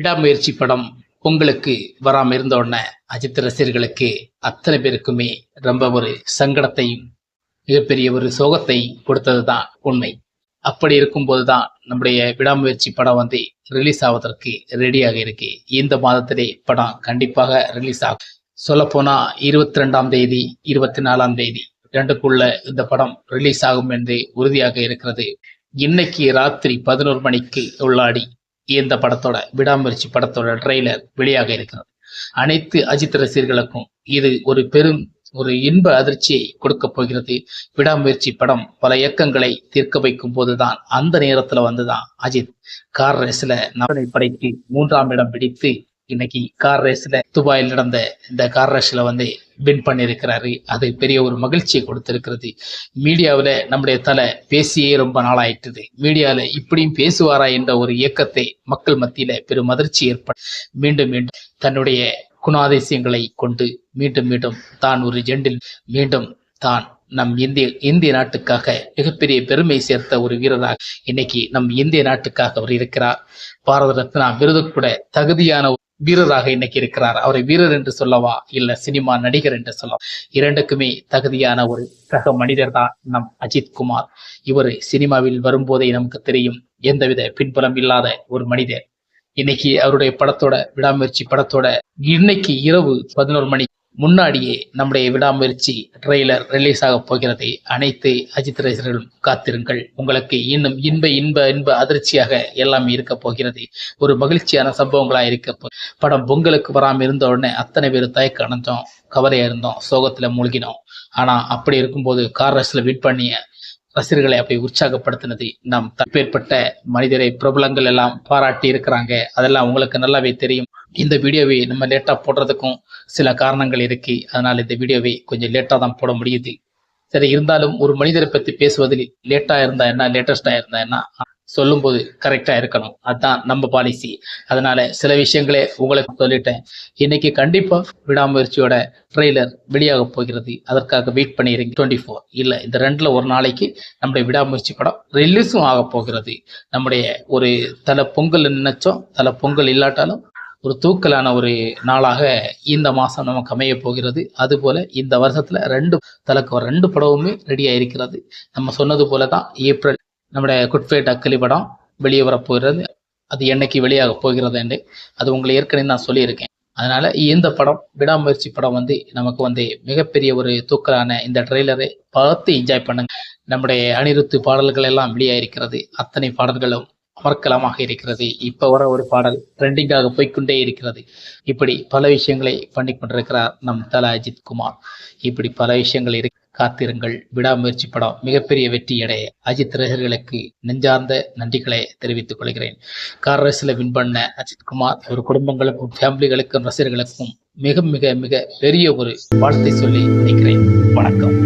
விடாமுயற்சி படம் பொங்கலுக்கு வராம இருந்த உடனே அஜித் ரசிகர்களுக்கு அத்தனை பேருக்குமே ரொம்ப ஒரு சங்கடத்தையும் மிகப்பெரிய ஒரு சோகத்தை கொடுத்ததுதான் உண்மை. அப்படி இருக்கும்போதுதான் நம்முடைய விடாமுயற்சி படம் ரிலீஸ் ஆவதற்கு ரெடியாக இருக்கு. இந்த மாதத்திலே படம் கண்டிப்பாக ரிலீஸ் ஆகும். சொல்ல போனா 22ஆம் தேதி 24ஆம் தேதி ரெண்டுக்குள்ள இந்த படம் ரிலீஸ் ஆகும் என்று உறுதியாக இருக்கிறது. இன்னைக்கு ராத்திரி 11 மணிக்கு உள்ளாடி இந்த படத்தோட விடாமுயற்சி படத்தோட ட்ரெய்லர் வெளியாக இருக்கிறது. அனைத்து அஜித் ரசிகர்களுக்கும் இது ஒரு இன்ப அதிர்ச்சியை கொடுக்க போகிறது. விடாமுயற்சி படம் பல இயக்கங்களை தீர்க்க வைக்கும் போதுதான் அந்த நேரத்துல வந்துதான் அஜித் கார் ரேஸ்ல நபரை படைத்து 3ஆம் இடம் பிடித்து இன்னைக்கு கார் ரேஸ்ல துபாயில் நடந்த இந்த கார் ரேஸ்ல வின் பண்ணியிருக்கிறாரு. அது பெரிய ஒரு மகிழ்ச்சியை கொடுத்திருக்கிறது. மீடியாவில் நம்முடைய தலை பேசியே ரொம்ப நாளாயிட்டுது. மீடியாவில் இப்படியும் பேசுவாரா என்ற ஒரு இயக்கத்தை மக்கள் மத்தியில பெரும் அதிர்ச்சி மீண்டும் மீண்டும் தன்னுடைய குணாதிசயங்களை கொண்டு மீண்டும் தான் ஒரு ஜெண்டில் மீண்டும் தான் நம் இந்திய நாட்டுக்காக மிகப்பெரிய பெருமை சேர்த்த ஒரு வீரராக இன்னைக்கு நம் இந்திய நாட்டுக்காக அவர் இருக்கிறார். பாரத ரத்னா விருது கூட தகுதியான வீரராக இன்னைக்கு இருக்கிறார். அவரை வீரர் என்று சொல்லவா இல்ல சினிமா நடிகர் என்று சொல்லவா, இரண்டுக்குமே தகுதியான ஒரு சக மனிதர் தான் நம் அஜித் குமார். இவர் சினிமாவில் வரும்போதே நமக்கு தெரியும் எந்தவித பின்புலம் இல்லாத ஒரு மனிதர். இன்னைக்கு அவருடைய படத்தோட விடாமுயற்சி படத்தோட இன்னைக்கு இரவு 11 மணி முன்னாடியே நம்முடைய விடாமுயற்சி ட்ரெய்லர் ரிலீஸ் ஆக போகிறது. அனைத்து அஜித் ரசிகர்களும் காத்திருங்கள். உங்களுக்கு இன்னும் இன்ப அதிர்ச்சியாக எல்லாமே இருக்க போகிறது. ஒரு மகிழ்ச்சியான சம்பவங்களா இருக்க படம் பொங்கலுக்கு வராம இருந்த உடனே அத்தனை பேர் தயக்க அடைஞ்சோம், கவலையா இருந்தோம், சோகத்துல மூழ்கினோம். ஆனா அப்படி இருக்கும்போது கார் ரேஸ்ல வின் பண்ணிய ரசிகர்களை அப்படி உற்சாகப்படுத்தினது நம் தற்பேற்பட்ட மனிதரை பிரபலங்கள் எல்லாம் பாராட்டி இருக்கிறாங்க. அதெல்லாம் உங்களுக்கு நல்லாவே தெரியும். இந்த வீடியோவை நம்ம லேட்டா போடுறதுக்கும் சில காரணங்கள் இருக்கு. அதனால இந்த வீடியோவை கொஞ்சம் லேட்டா தான் போட முடியுது. சரி, இருந்தாலும் ஒரு மனிதரை பத்தி பேசுவதில் லேட்டா இருந்தா என்ன, லேட்டஸ்டா இருந்தா என்ன, சொல்லும் போது கரெக்டா இருக்கணும். அதுதான் நம்ம பாலிசி. அதனால சில விஷயங்களே உங்களுக்கு சொல்லிட்டேன். இன்னைக்கு கண்டிப்பா விடாமுயற்சியோட ட்ரெய்லர் வெளியாக போகிறது. அதற்காக வெயிட் பண்ணிடுங்க. 24 இல்ல இந்த 2ல ஒரு நாளைக்கு நம்முடைய விடாமுயற்சி படம் ரிலீஸும் ஆக போகிறது. நம்முடைய ஒரு தலை பொங்கல் நினைச்சோம், தலை பொங்கல் இல்லாட்டாலும் ஒரு தூக்கலான ஒரு நாளாக இந்த மாசம் நமக்கு அமைய போகிறது. அதுபோல இந்த வருஷத்துல தலக்கு 2 படமுமே ரெடியா இருக்கிறது. நம்ம சொன்னது போலதான் ஏப்ரல் நம்முடைய குட்ஃபைட் அக்கலி படம் வெளியே வரப்போகிறது. அது என்னைக்கு வெளியாக போகிறது என்று அது உங்களை ஏற்கனவே நான் சொல்லியிருக்கேன். அதனால இந்த படம் விடாமுயற்சி படம் நமக்கு மிகப்பெரிய ஒரு தூக்கலான இந்த ட்ரெய்லரை பார்த்து என்ஜாய் பண்ணுங்க. நம்முடைய அனிருத்து பாடல்கள் எல்லாம் வெளியாயிருக்கிறது. அத்தனை பாடல்களும் அமர்க்கலமாக இருக்கிறது. இப்ப வர ஒரு பாடல் ட்ரெண்டிங்காக போய்கொண்டே இருக்கிறது. இப்படி பல விஷயங்களை பண்ணி கொண்டிருக்கிறார் நம் தல அஜித் குமார். இப்படி பல விஷயங்கள் காத்திருங்கள். விடாமுயற்சி படம் மிகப்பெரிய வெற்றியடைய அஜித் ரசிகர்களுக்கு நெஞ்சார்ந்த நன்றிகளை தெரிவித்துக் கொள்கிறேன். கார் ரேஸ்ல வின் பண்ண அஜித் குமார் ஒரு குடும்பங்களுக்கும் ஃபேமிலிகளுக்கும் ரசிகர்களுக்கும் மிக மிக மிக பெரிய ஒரு வாழ்த்தை சொல்லி நினைக்கிறேன். வணக்கம்.